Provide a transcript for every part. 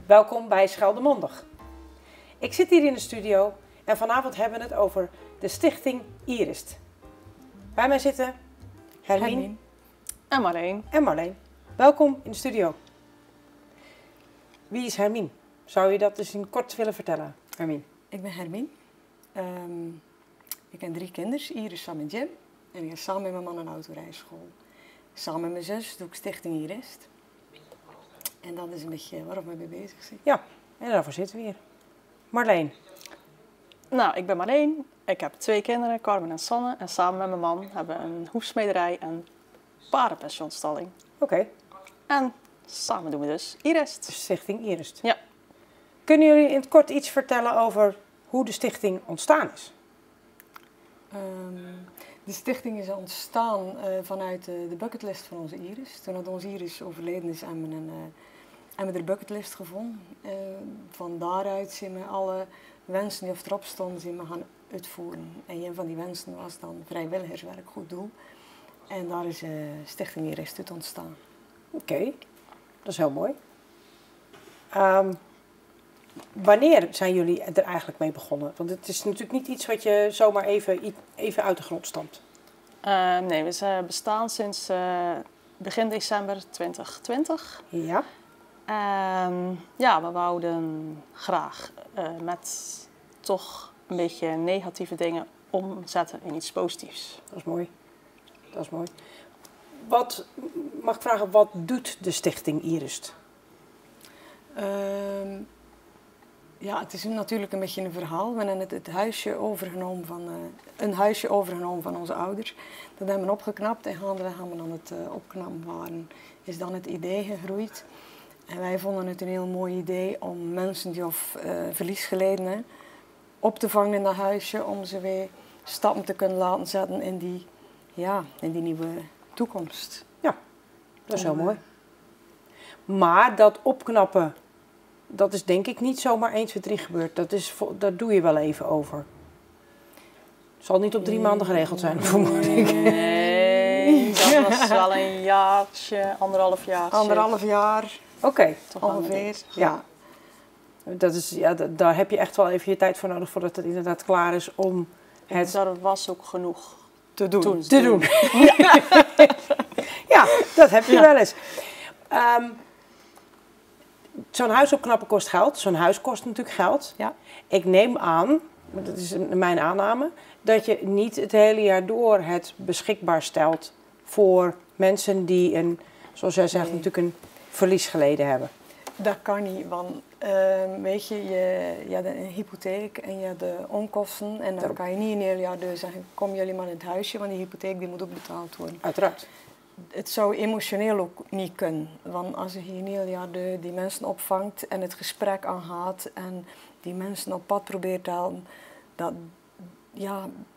Welkom bij Scheldemondig. Ik zit hier in de studio en vanavond hebben we het over de Stichting IRIST. Bij mij zitten Hermien En Marleen. en Marleen. Welkom in de studio. Wie is Hermien? Zou je dat dus in kort willen vertellen, Hermien? Ik ben Hermien. Ik heb 3 kinderen, Iris, Sam en Jim. En ik ga samen met mijn man een autorijschool. Samen met mijn zus doe ik Stichting IRIST. En dat is een beetje waar we mee bezig zijn. Ja, en daarvoor zitten we hier. Marleen. Nou, ik ben Marleen. Ik heb 2 kinderen, Carmen en Sanne. En samen met mijn man hebben we een hoefsmederij en paardenpensionstalling. Oké, En samen doen we dus IRIST. de Stichting IRIST. Ja. Kunnen jullie in het kort iets vertellen over hoe de stichting ontstaan is? De stichting is ontstaan vanuit de bucketlist van onze Iris. Toen dat onze Iris overleden is, hebben we de bucketlist gevonden. Van daaruit zijn we alle wensen die erop stonden, zijn we gaan uitvoeren. En een van die wensen was dan vrijwilligerswerk, goed doel. En daar is Stichting IRIST uit ontstaan. Oké, dat is heel mooi. Wanneer zijn jullie er eigenlijk mee begonnen? Want het is natuurlijk niet iets wat je zomaar even uit de grond stampt. Nee, we bestaan sinds begin december 2020. Ja. Ja, we wouden graag met toch een beetje negatieve dingen omzetten in iets positiefs. Dat is mooi. Dat is mooi. Mag ik vragen, wat doet de Stichting IRIST? Ja, het is natuurlijk een beetje een verhaal. We hebben het huisje overgenomen een huisje overgenomen van onze ouders. Dat hebben we opgeknapt en gaandeweg gaan we dan het opknappen waren. Is dan het idee gegroeid. En wij vonden het een heel mooi idee om mensen die verlies geleden hebben, op te vangen in dat huisje. Om ze weer stappen te kunnen laten zetten in die nieuwe toekomst. Ja, dat is heel mooi. Maar dat opknappen, dat is denk ik niet zomaar 1, 2, 3 gebeurd. Daar doe je wel even over. Het zal niet op 3 maanden geregeld zijn, vermoed ik. Nee, dat was wel een jaartje, 1,5 jaar. 1,5 jaar. Oké. Ongeveer. Ja. Daar heb je echt wel even je tijd voor nodig voordat het inderdaad klaar is om het Dat was ook genoeg te doen. te doen. Ja, dat heb je wel eens. Zo'n huis opknappen kost geld. Zo'n huis kost natuurlijk geld. Ja. Ik neem aan, dat is mijn aanname, dat je niet het hele jaar door het beschikbaar stelt voor mensen die zoals jij zegt, natuurlijk een verlies geleden hebben. Dat kan niet, want weet je hebt een hypotheek en je hebt de onkosten. En dan kan je niet een heel jaar door zeggen, kom jullie maar in het huisje, want die hypotheek die moet ook betaald worden. Uiteraard. Het zou emotioneel ook niet kunnen, want als je hier een heel jaar die mensen opvangt en het gesprek aangaat en die mensen op pad probeert te halen,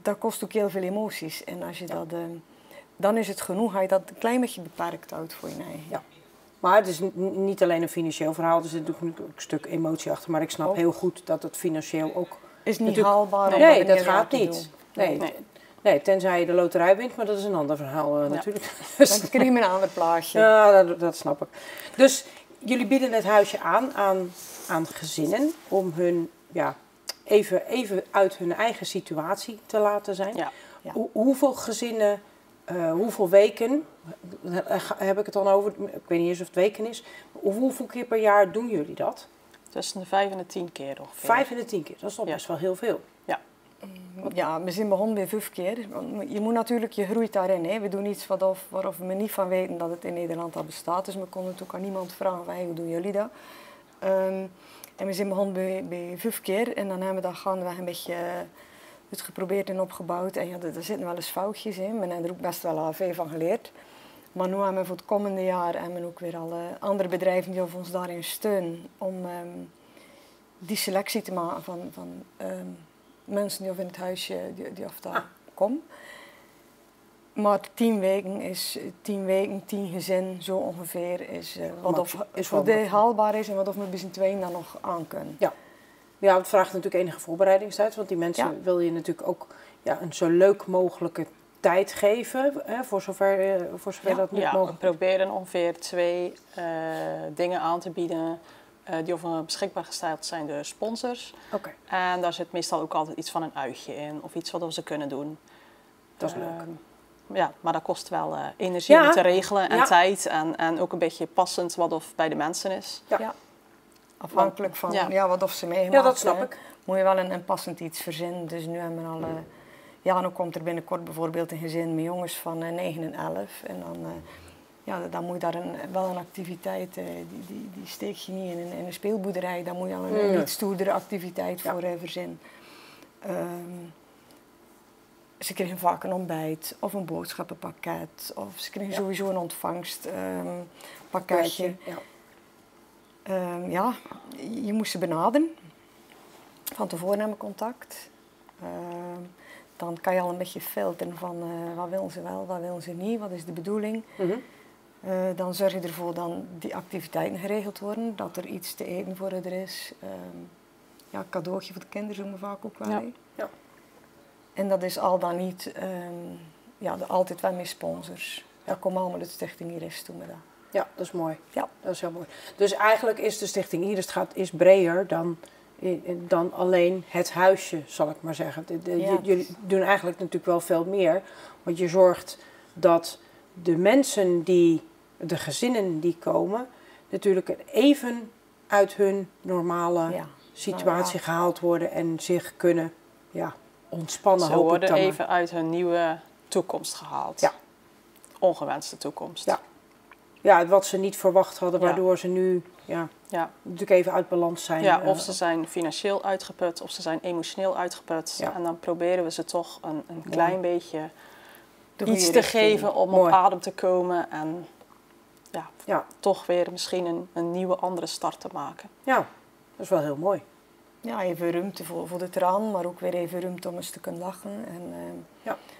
dat kost ook heel veel emoties. En als je dan is het genoeg, als je dat een klein beetje beperkt houdt voor je eigen. Ja. Maar het is niet alleen een financieel verhaal, er zit natuurlijk ook een stuk emotie achter. Maar ik snap heel goed dat het financieel ook Is niet haalbaar. Nee, dat gaat niet. Nee, tenzij je de loterij wint, maar dat is een ander verhaal natuurlijk. Dan krijg je een ander plaatje. Ja, dat snap ik. Dus jullie bieden het huisje aan gezinnen om hun even uit hun eigen situatie te laten zijn. Ja. Ja. Hoeveel gezinnen, hoeveel weken, heb ik het dan over, ik weet niet eens of het weken is. Hoeveel keer per jaar doen jullie dat? Tussen de 5 en de 10 keer ongeveer. 5 en de 10 keer, dat is toch best wel heel veel. Ja. Ja, we zijn begonnen bij 5 keer. Je moet natuurlijk, je groeit daarin. Hè. We doen iets waarof we niet van weten dat het in Nederland al bestaat. Dus we konden het ook aan niemand vragen van, hoe doen jullie dat? En we zijn begonnen bij 5 keer en dan hebben we dat gaandeweg een beetje het geprobeerd en opgebouwd. En er zitten wel eens foutjes in. We hebben er ook best wel veel van geleerd. Maar nu hebben we voor het komende jaar en ook weer alle andere bedrijven die ons daarin steunen om die selectie te maken van mensen die in het huisje die daar komen. Maar 10 weken is 10 gezin zo ongeveer is wat haalbaar is en wat of we bij z'n tweeën dan nog aan kunnen. Ja, het vraagt natuurlijk enige voorbereidingstijd, want die mensen wil je natuurlijk ook een zo leuk mogelijke tijd geven, hè, voor zover dat niet mogelijk is. We proberen ongeveer 2 dingen aan te bieden die over beschikbaar gesteld zijn door sponsors. Oké, En daar zit meestal ook altijd iets van een uitje in of iets wat ze kunnen doen. dat is leuk. Ja, maar dat kost wel energie om te regelen en tijd en ook een beetje passend wat of bij de mensen is. Ja. Ja. Afhankelijk van wat of ze meemaken. Ja, dat snap ik. Moet je wel een passend iets verzinnen. Dus nu hebben we al... ja, dan komt er binnenkort bijvoorbeeld een gezin met jongens van 9 en 11. En dan moet je daar wel een activiteit... die steek je niet in een speelboerderij. Daar moet je al een iets stoerdere activiteit voor verzinnen. Ze kregen vaak een ontbijt of een boodschappenpakket. Of ze kregen sowieso een ontvangstpakketje. Je moest ze benaderen. Van tevoren hebben contact. Dan kan je al een beetje filteren van wat willen ze wel, wat willen ze niet, wat is de bedoeling. Dan zorg je ervoor dat die activiteiten geregeld worden, dat er iets te eten voor er is. Een cadeautje voor de kinderen doen we vaak ook wel. Ja. Ja. En dat is al dan niet, altijd wel met sponsors. Dat komt allemaal uit de Stichting Iris toe met dat. Ja, dat is mooi. Ja. Dat is heel mooi. Dus eigenlijk is de Stichting Iris is breder dan alleen het huisje, zal ik maar zeggen. Jullie doen eigenlijk natuurlijk wel veel meer. Want je zorgt dat de mensen de gezinnen die komen, natuurlijk even uit hun normale situatie gehaald worden en zich kunnen ontspannen. Ze worden even uit hun nieuwe toekomst gehaald. Ja. Ongewenste toekomst. Ja. Ja, wat ze niet verwacht hadden, waardoor ze nu natuurlijk even uit balans zijn. Ja, of ze zijn financieel uitgeput, of ze zijn emotioneel uitgeput. Ja. En dan proberen we ze toch een klein beetje iets te geven om op adem te komen. En toch weer misschien een nieuwe, andere start te maken. Ja, dat is wel heel mooi. Ja, even ruimte voor de traan, maar ook weer even ruimte om eens te kunnen lachen. En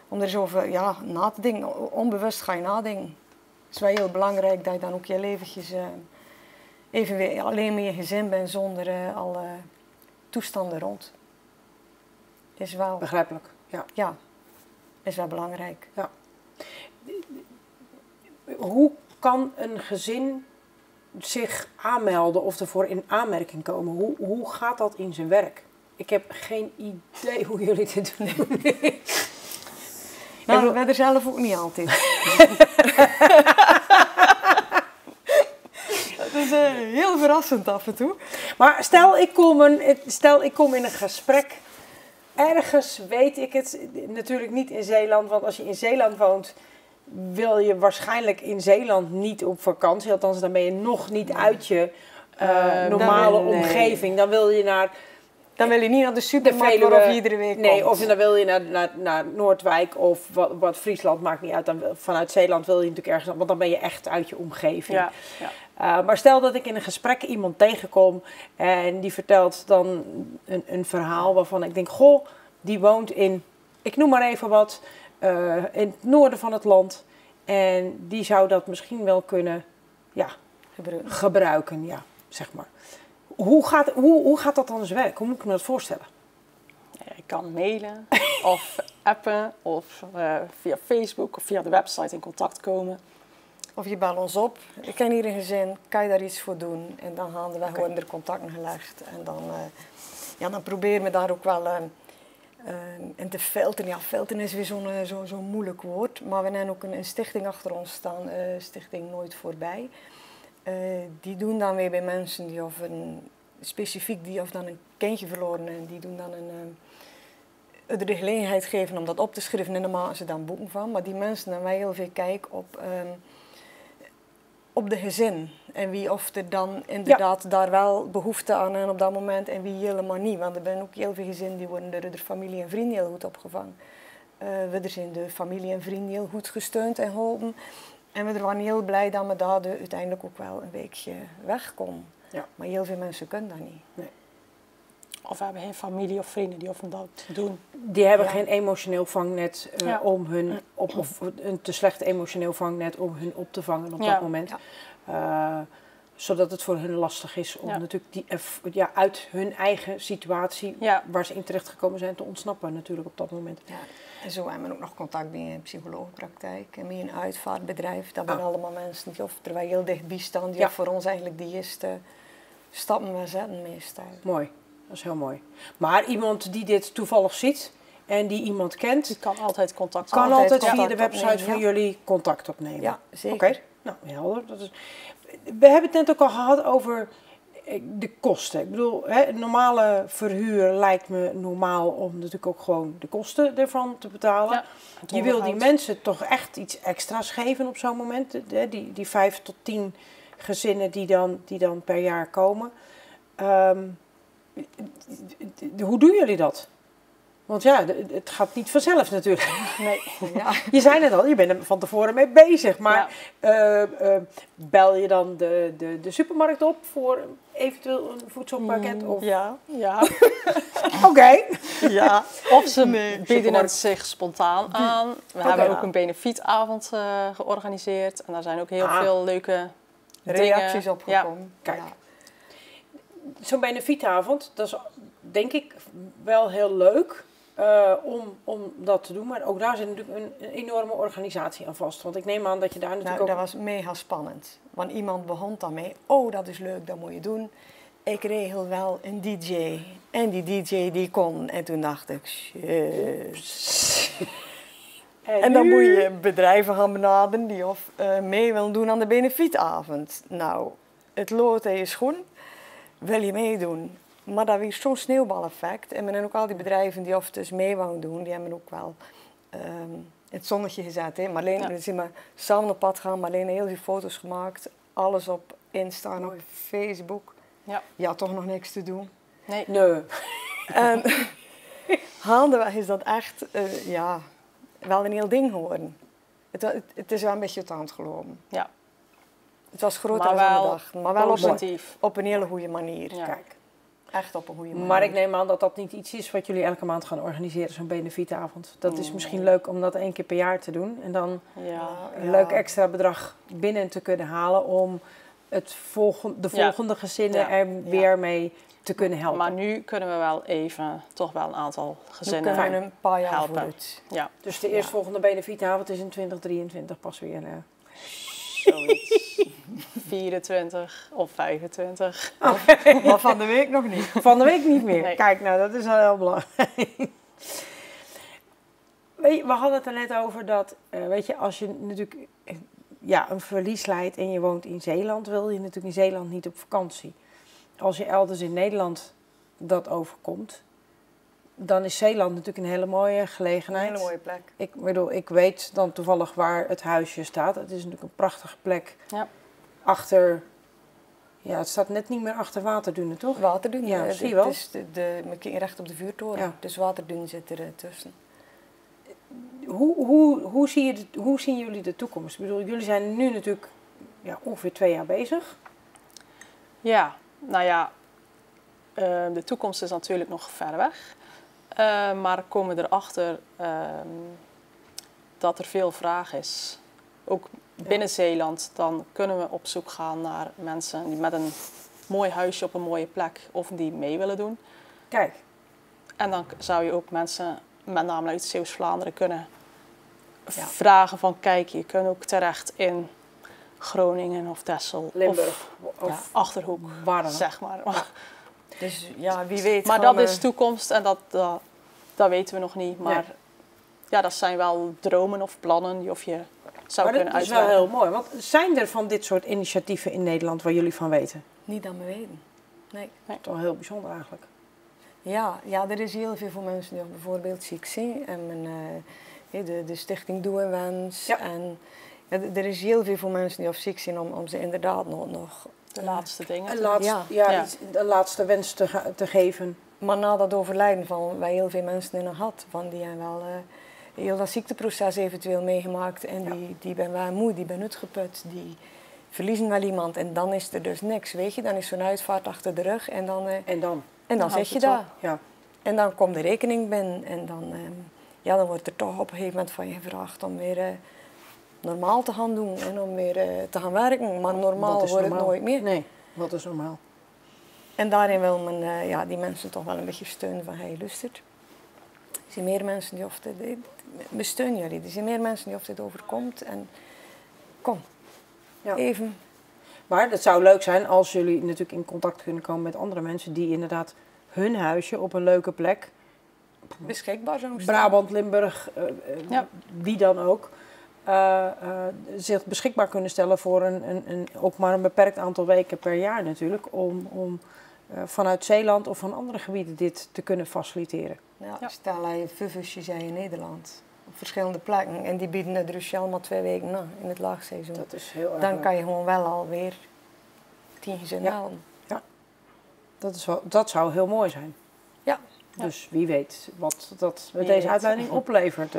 om er eens over na te denken. Onbewust ga je nadenken. Het is wel heel belangrijk dat je dan ook je leventjes even weer alleen met je gezin bent zonder alle toestanden rond. Is wel... Begrijpelijk, ja. Ja, is wel belangrijk. Ja. Hoe kan een gezin zich aanmelden of ervoor in aanmerking komen? Hoe gaat dat in zijn werk? Ik heb geen idee hoe jullie dit doen. Nou, we zijn er zelf ook niet altijd. Dat is heel verrassend af en toe. Maar stel ik kom in een gesprek. Ergens weet ik het. Natuurlijk niet in Zeeland. Want als je in Zeeland woont, wil je waarschijnlijk in Zeeland niet op vakantie. Althans, dan ben je nog niet uit je normale omgeving. Dan wil je naar... Dan wil je niet naar de supermarkt waarop je iedere week komt. Nee, of dan wil je naar Noordwijk of wat Friesland, maakt niet uit. Dan, vanuit Zeeland wil je natuurlijk ergens, want dan ben je echt uit je omgeving. Ja, ja. Maar stel dat ik in een gesprek iemand tegenkom en die vertelt dan een verhaal waarvan ik denk, goh, die woont in, ik noem maar even wat, in het noorden van het land. En die zou dat misschien wel kunnen gebruiken, zeg maar. Hoe gaat dat dan eens werken? Hoe moet ik me dat voorstellen? Ja, je kan mailen of appen of via Facebook of via de website in contact komen. Of je belt ons op. Ik ken hier een gezin, kan je daar iets voor doen? En dan gaan we gewoon er contacten gelegd. En dan proberen we daar ook wel in te filteren. Ja, filteren is weer zo'n moeilijk woord. Maar we hebben ook een stichting achter ons staan, Stichting Nooit Voorbij. Die doen dan weer bij mensen die of dan een kindje verloren en die doen dan de gelegenheid geven om dat op te schrijven en dan maken ze dan boeken van. Maar die mensen hebben wij heel veel kijk op de gezin en wie of er dan inderdaad daar wel behoefte aan en op dat moment en wie helemaal niet. Want er zijn ook heel veel gezinnen die worden door de familie en vrienden heel goed opgevangen. We zijn de familie en vrienden heel goed gesteund en geholpen. En we waren heel blij dat we daar uiteindelijk ook wel een weekje weg konden. Ja. Maar heel veel mensen kunnen dat niet. Nee. Of hebben geen familie of vrienden die of dat doen. Die hebben geen emotioneel vangnet om hun of een te slecht emotioneel vangnet om hun op te vangen op dat moment. Ja. Zodat het voor hun lastig is om natuurlijk uit hun eigen situatie waar ze in terecht gekomen zijn te ontsnappen natuurlijk op dat moment. Ja. En zo hebben we ook nog contact met een psycholoogpraktijk en met een uitvaartbedrijf. Dat zijn allemaal mensen die of terwijl heel dichtbij staan, die voor ons eigenlijk de eerste stappen we zetten meestal. Mooi, dat is heel mooi. Maar iemand die dit toevallig ziet en die iemand kent... Die kan altijd contact opnemen. Kan altijd via de opnemen, website van jullie contact opnemen. Ja, zeker. Oké, nou helder. We hebben het net ook al gehad over de kosten. Ik bedoel, normale verhuur lijkt me normaal om natuurlijk ook gewoon de kosten ervan te betalen. Ja, je wil die mensen toch echt iets extra's geven op zo'n moment. Die 5 tot 10 gezinnen die dan per jaar komen. Hoe doen jullie dat? Want ja, het gaat niet vanzelf natuurlijk. Nee. Ja. Je zei het al, je bent er van tevoren mee bezig. Maar bel je dan de supermarkt op voor eventueel een voedselpakket? Of? Ja. Oké. Ja. Of ze bieden het zich spontaan aan. We hebben ook een benefietavond georganiseerd. En daar zijn ook heel veel leuke reacties op gekomen. Ja. Kijk. Zo'n benefietavond, dat is denk ik wel heel leuk om dat te doen. Maar ook daar zit natuurlijk een enorme organisatie aan vast. Want ik neem aan dat je daar natuurlijk ook... Dat was mega spannend. Want iemand begon daarmee, oh dat is leuk, dat moet je doen. Ik regel wel een DJ. En die DJ die kon. En toen dacht ik, shit. En dan moet je bedrijven gaan benaderen die of mee willen doen aan de benefietavond. Nou, het lood in je schoen. Wil je meedoen? Maar dat was zo'n sneeuwbaleffect. En men ook al die bedrijven die of dus mee wouden doen, die hebben ook wel het zonnetje gezet. Hè. Marleen, we zijn maar samen op pad gaan, Marleen heel veel foto's gemaakt. Alles op Insta en op Facebook. Ja. Je had toch nog niks te doen? Nee. En gaandeweg is dat echt wel een heel ding geworden. Het is wel een beetje uit de hand gelopen. Ja. Het was groter dan we dachten, maar wel op een hele goede manier. Ja. Kijk. Echt op een goede manier. Maar ik neem aan dat dat niet iets is wat jullie elke maand gaan organiseren, zo'n benefietavond. Dat is misschien leuk om dat 1 keer per jaar te doen. En dan een leuk extra bedrag binnen te kunnen halen om de volgende gezinnen er weer mee te kunnen helpen. Maar nu kunnen we wel even, toch wel een aantal gezinnen helpen. Een paar jaar helpen. vooruit. Ja. Dus de eerstvolgende benefietavond is in 2023 pas weer. Zoiets. 24 of 25. Maar van de week nog niet. Van de week niet meer. Nee. Kijk, nou dat is wel heel belangrijk. We hadden het er net over dat, als je natuurlijk een verlies leidt en je woont in Zeeland, wil je natuurlijk in Zeeland niet op vakantie. Als je elders in Nederland dat overkomt, dan is Zeeland natuurlijk een hele mooie gelegenheid. Een hele mooie plek. Ik weet dan toevallig waar het huisje staat. Het is natuurlijk een prachtige plek. Ja. Achter, het staat net niet meer achter Waterdunen, toch? Waterdunen, ja, zie je wel. Dus we kijken recht op de vuurtoren. Ja. Dus Waterdunen zit er tussen. Hoe zien jullie de toekomst? Ik bedoel, jullie zijn nu natuurlijk ongeveer 2 jaar bezig. Ja, nou ja, de toekomst is natuurlijk nog ver weg. Maar komen we erachter dat er veel vraag is. Ook binnen Zeeland, dan kunnen we op zoek gaan naar mensen die met een mooi huisje op een mooie plek of die mee willen doen. Kijk. En dan zou je ook mensen, met name uit Zeeuws-Vlaanderen, kunnen vragen van kijk, je kunt ook terecht in Groningen of Texel Limburg of Achterhoek, zeg maar. Dus wie weet. Maar dat is toekomst en dat weten we nog niet. Maar dat zijn wel dromen of plannen die of je zou kunnen uitwerken. Maar dat is wel heel mooi. Want zijn er van dit soort initiatieven in Nederland waar jullie van weten? Niet dat we weten. Nee. Dat is wel heel bijzonder eigenlijk. Ja, er is heel veel voor mensen die bijvoorbeeld ziek zijn. En de stichting Doe en Wens. Ja. En er is heel veel voor mensen die ziek zijn om ze inderdaad nog... De laatste dingen. De laatste wens te geven. Maar na dat overlijden van wij heel veel mensen in een had, van die hebben wel heel dat ziekteproces eventueel meegemaakt. En die ben wel moe, die ben uitgeput, die verliezen wel iemand. En dan is er dus niks, weet je. Dan is zo'n uitvaart achter de rug en dan zit je daar. Ja. En dan komt de rekening binnen en dan wordt er toch op een gegeven moment van je gevraagd om weer... normaal te gaan doen en om weer te gaan werken. Maar normaal wordt het nooit meer. Nee, wat is normaal? En daarin wil men die mensen toch wel een beetje steunen van hey, luistert. Er zijn meer mensen die we steunen jullie. Er zijn meer mensen die dit overkomt. En kom, even. Maar het zou leuk zijn als jullie natuurlijk in contact kunnen komen met andere mensen die inderdaad hun huisje op een leuke plek, beschikbaar zou zijn. Brabant, Limburg, wie dan ook, zich beschikbaar kunnen stellen voor ook maar een beperkt aantal weken per jaar natuurlijk, om vanuit Zeeland of van andere gebieden dit te kunnen faciliteren. Ja. Stel dat je VUVUSje zijn in Nederland, op verschillende plekken, en die bieden het dus allemaal 2 weken na in het laagseizoen. Dat is heel erg Dan leuk. kan je gewoon wel alweer 10 gezinnen halen. Ja, dat zou heel mooi zijn. Ja. Dus wie weet wat dat met deze uitleiding oplevert.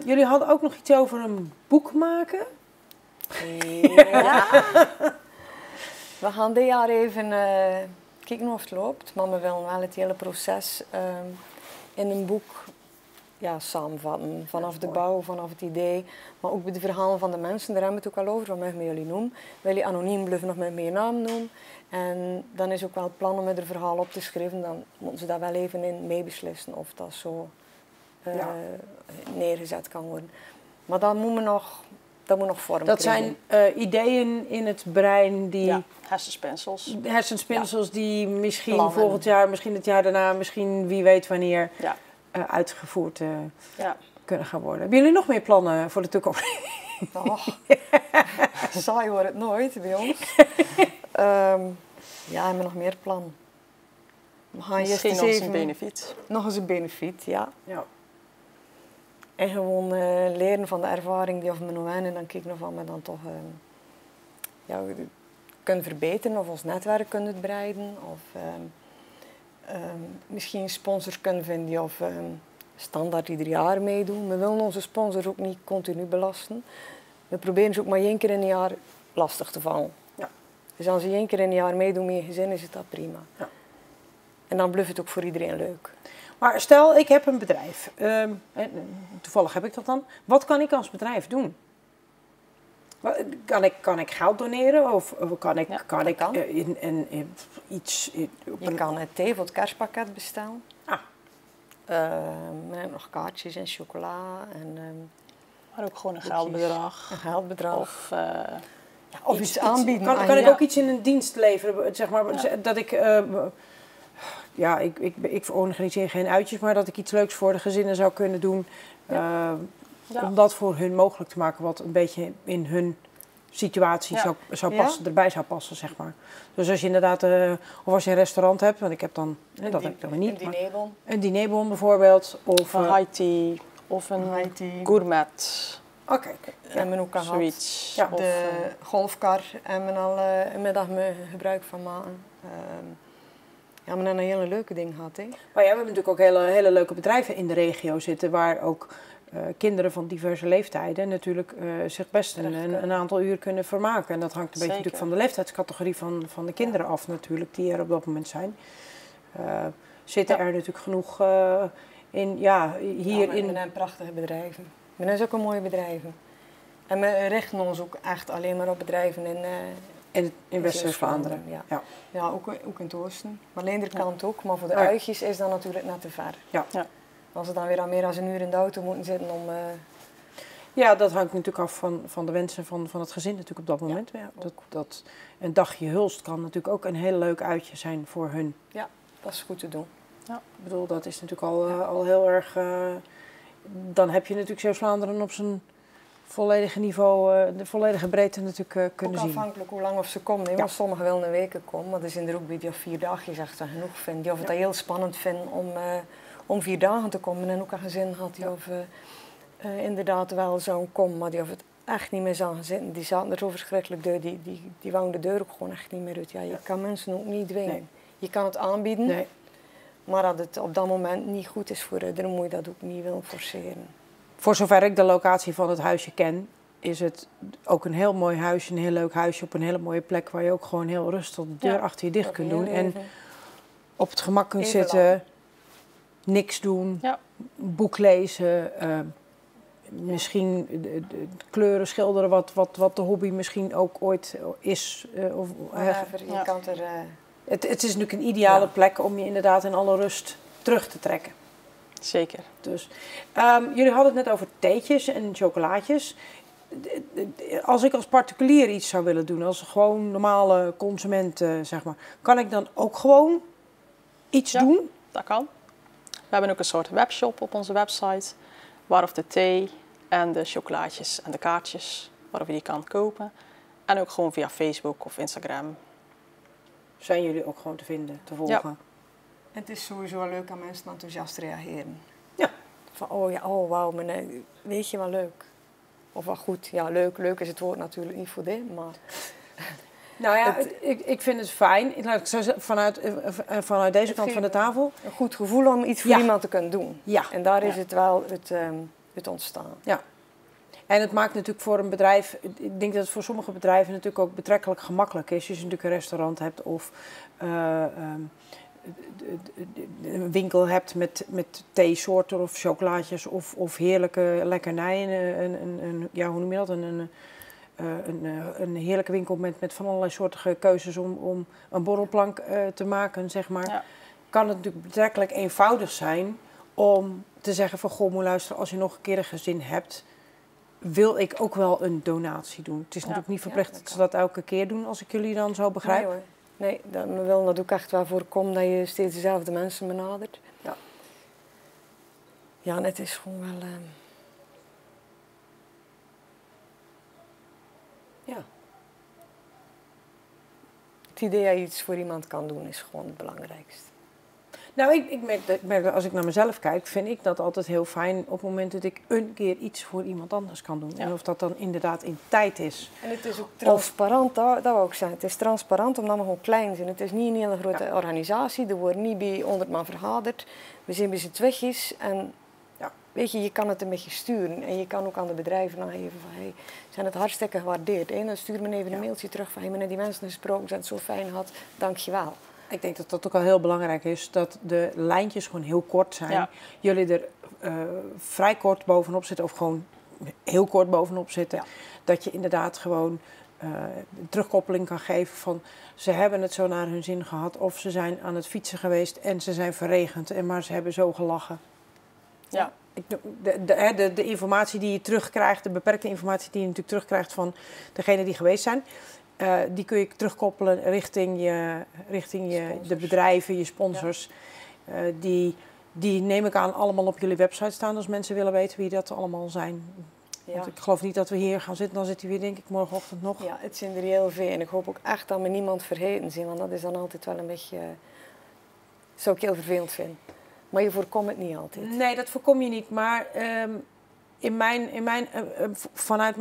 Jullie hadden ook nog iets over een boek maken. Ja. We gaan dit jaar even kijken of het loopt. Maar we willen wel het hele proces in een boek samenvatten. Vanaf de bouw, vanaf het idee. Maar ook de verhalen van de mensen. Daar hebben we het ook al over. Wat mag ik met jullie noemen? Wil je anoniem blijven nog met je naam noemen? En dan is ook wel het plan om met er verhaal op te schrijven. Dan moeten ze daar wel even in meebeslissen of dat zo neergezet kan worden. Maar dat moet nog vorm Dat krijgen. zijn ideeën in het brein die... Ja, hersenspinsels. Hersenspinsels die misschien volgend jaar, misschien het jaar daarna, misschien wie weet wanneer uitgevoerd kunnen gaan worden. Hebben jullie nog meer plannen voor de toekomst? Saai wordt het nooit bij ons. We hebben nog meer plannen. We gaan misschien nog eens een benefiet. Nog eens een benefiet, ja. En gewoon leren van de ervaring die we nog hebben. En dan kijken of we dan toch kunnen verbeteren. Of ons netwerk kunnen breiden. Of misschien sponsors kunnen vinden. Of standaard ieder jaar meedoen. We willen onze sponsors ook niet continu belasten. We proberen ze ook maar 1 keer in een jaar lastig te vallen. Ja. Dus als je 1 keer in een jaar meedoet met je gezin, is het dat prima. Ja. En dan blijft het ook voor iedereen leuk. Maar stel, ik heb een bedrijf. Toevallig heb ik dat dan. Wat kan ik als bedrijf doen? Kan ik geld doneren? Of kan ik iets... Je kan het thee voor het kerstpakket bestellen. We hebben nog kaartjes en chocola. Maar ook gewoon een geldbedrag. Een geldbedrag. Of iets aanbieden. Kan ik ook iets in een dienst leveren? Zeg maar, dat ik... ik organiseer geen uitjes, maar dat ik iets leuks voor de gezinnen zou kunnen doen. Om dat voor hun mogelijk te maken, wat een beetje in hun situatie zou passen, erbij zou passen, zeg maar. Dus als je inderdaad, of als je een restaurant hebt, want ik heb dan, dat heb ik dan niet. Een dinerbon. Een dinerbon bijvoorbeeld. Of een high tea, of een gourmet. Oké. En men ook al zoiets. Ja. De golfkar en men al een middag gebruik van maken. Ja, maar dan een hele leuke ding gehad, hè? Maar we hebben natuurlijk ook hele leuke bedrijven in de regio zitten, waar ook kinderen van diverse leeftijden natuurlijk zich best een aantal uur kunnen vermaken. En dat hangt een beetje natuurlijk van de leeftijdscategorie van de kinderen af natuurlijk, die er op dat moment zijn. Zitten er natuurlijk genoeg in, hier in... We hebben prachtige bedrijven. We hebben ook een mooie bedrijven. En we richten ons ook echt alleen maar op bedrijven in West-Vlaanderen. Ja, ook in het oosten. Maar alleen de kant ook. Maar voor de uitjes is dat natuurlijk net te ver. Ja. Als ze dan weer aan meer dan een uur in de auto moeten zitten om... Ja, dat hangt natuurlijk af van de wensen van het gezin natuurlijk op dat moment. Ja, dat een dagje Hulst kan natuurlijk ook een heel leuk uitje zijn voor hun. Ja, dat is goed te doen. Ja. Ik bedoel, dat is natuurlijk al heel erg... dan heb je natuurlijk Zeeuws-Vlaanderen op zijn volledige niveau, de volledige breedte natuurlijk kunnen zien. Afhankelijk hoe lang of ze komen. Ja. Want sommigen willen een week komen, maar er zijn er ook bij die 4 dagjes echt genoeg vinden. Die of het dat heel spannend vinden om 4 dagen te komen. En ook een gezin had die of inderdaad wel zou komen, maar die of het echt niet meer zou gaan zitten. Die zaten er zo verschrikkelijk door. Die wouden de deur ook gewoon echt niet meer uit. Ja, je kan mensen ook niet dwingen. Nee. Je kan het aanbieden, maar als het op dat moment niet goed is voor hun, dan moet je dat ook niet willen forceren. Voor zover ik de locatie van het huisje ken, is het ook een heel mooi huisje, een heel leuk huisje op een hele mooie plek waar je ook gewoon heel rustig de deur achter je dicht kunt doen. En op het gemak kunt zitten, niks doen, boek lezen, misschien de kleuren schilderen wat de hobby misschien ook ooit is. Je kan het is natuurlijk een ideale plek om je inderdaad in alle rust terug te trekken. Zeker. Dus, jullie hadden het net over theetjes en chocolaatjes. als ik als particulier iets zou willen doen, als gewoon normale consument, zeg maar, kan ik dan ook gewoon iets doen? Dat kan. We hebben ook een soort webshop op onze website, waarop de thee en de chocolaatjes en de kaartjes, waarop je die kan kopen. En ook gewoon via Facebook of Instagram. Zijn jullie ook gewoon te vinden, te volgen? Ja. Het is sowieso wel leuk als mensen enthousiast reageren. Ja. Van, oh wauw, weet je wat leuk. Of wat goed. Ja, leuk is het woord natuurlijk niet voor dit, maar... Nou ja, ik vind het fijn, vanuit deze kant van de tafel. Een goed gevoel om iets voor iemand te kunnen doen. Ja. En daar is het wel het ontstaan. Ja. En het maakt natuurlijk voor een bedrijf, ik denk dat het voor sommige bedrijven natuurlijk ook betrekkelijk gemakkelijk is. Als je natuurlijk een restaurant hebt of een winkel hebt met theesoorten of chocolaatjes of heerlijke lekkernijen. Ja, hoe noem je dat? Een heerlijke winkel met van allerlei soortige keuzes om een borrelplank te maken, zeg maar. Ja. Kan het natuurlijk betrekkelijk eenvoudig zijn om te zeggen van, goh, moet luisteren, als je nog een keer een gezin hebt, wil ik ook wel een donatie doen. Het is natuurlijk niet verplicht dat ze dat elke keer doen, als ik jullie dan zo begrijp. Nee, we willen dat ook echt wel voorkomen dat je steeds dezelfde mensen benadert. Ja. Ja, en het is gewoon wel... Ja. Het idee dat je iets voor iemand kan doen is gewoon het belangrijkste. Nou, ik merk dat als ik naar mezelf kijk, vind ik dat altijd heel fijn op het moment dat ik een keer iets voor iemand anders kan doen. Ja. En of dat dan inderdaad in tijd is. En het is ook transparant, dat wou ik zeggen. Het is transparant omdat we gewoon klein zijn. Het is niet een hele grote organisatie, er wordt niet bij 100 man vergaderd. We zijn bij z'n tweetjes en weet je kan het een beetje sturen. En je kan ook aan de bedrijven aangeven van, hey, ze zijn het hartstikke gewaardeerd. Hè? Dan stuur me even een mailtje terug van, hey, meneer, die mensen gesproken, ze hebben het zo fijn gehad, dank je wel. Ik denk dat dat ook al heel belangrijk is, dat de lijntjes gewoon heel kort zijn. Ja. Jullie er vrij kort bovenop zitten, of gewoon heel kort bovenop zitten. Ja. Dat je inderdaad gewoon een terugkoppeling kan geven van, ze hebben het zo naar hun zin gehad, of ze zijn aan het fietsen geweest en ze zijn verregend, maar ze hebben zo gelachen. Ja. De informatie die je terugkrijgt, de beperkte informatie die je natuurlijk terugkrijgt van degene die geweest zijn, die kun je terugkoppelen richting de bedrijven, je sponsors. Ja. Die neem ik aan allemaal op jullie website staan als mensen willen weten wie dat allemaal zijn. Ja. Want ik geloof niet dat we hier gaan zitten, dan zitten we hier denk ik morgenochtend nog. Ja, het zijn er heel veel en ik hoop ook echt dat we niemand vergeten zijn, want dat is dan altijd wel een beetje, zou ik heel vervelend vinden. Maar je voorkomt het niet altijd. Nee, dat voorkom je niet, maar vanuit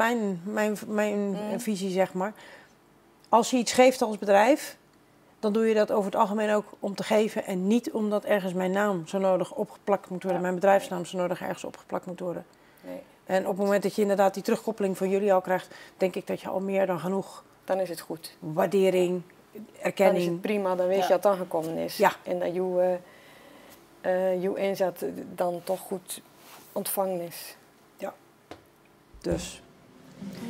mijn visie zeg maar, als je iets geeft als bedrijf, dan doe je dat over het algemeen ook om te geven en niet omdat ergens mijn naam zo nodig opgeplakt moet worden, mijn bedrijfsnaam zo nodig ergens opgeplakt moet worden. Nee. En op het moment dat je inderdaad die terugkoppeling van jullie al krijgt, denk ik dat je al meer dan genoeg... Dan is het goed. Waardering, erkenning. Dan is het prima, dan weet je dat het aangekomen is. Ja. En dat je inzet dan toch goed ontvangen is. Ja. Dus,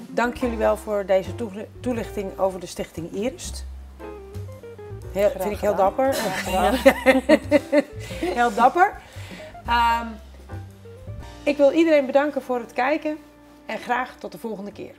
dank jullie wel voor deze toelichting over de Stichting Eerst. Vind ik heel dapper. Ja. Heel dapper. Ik wil iedereen bedanken voor het kijken en graag tot de volgende keer.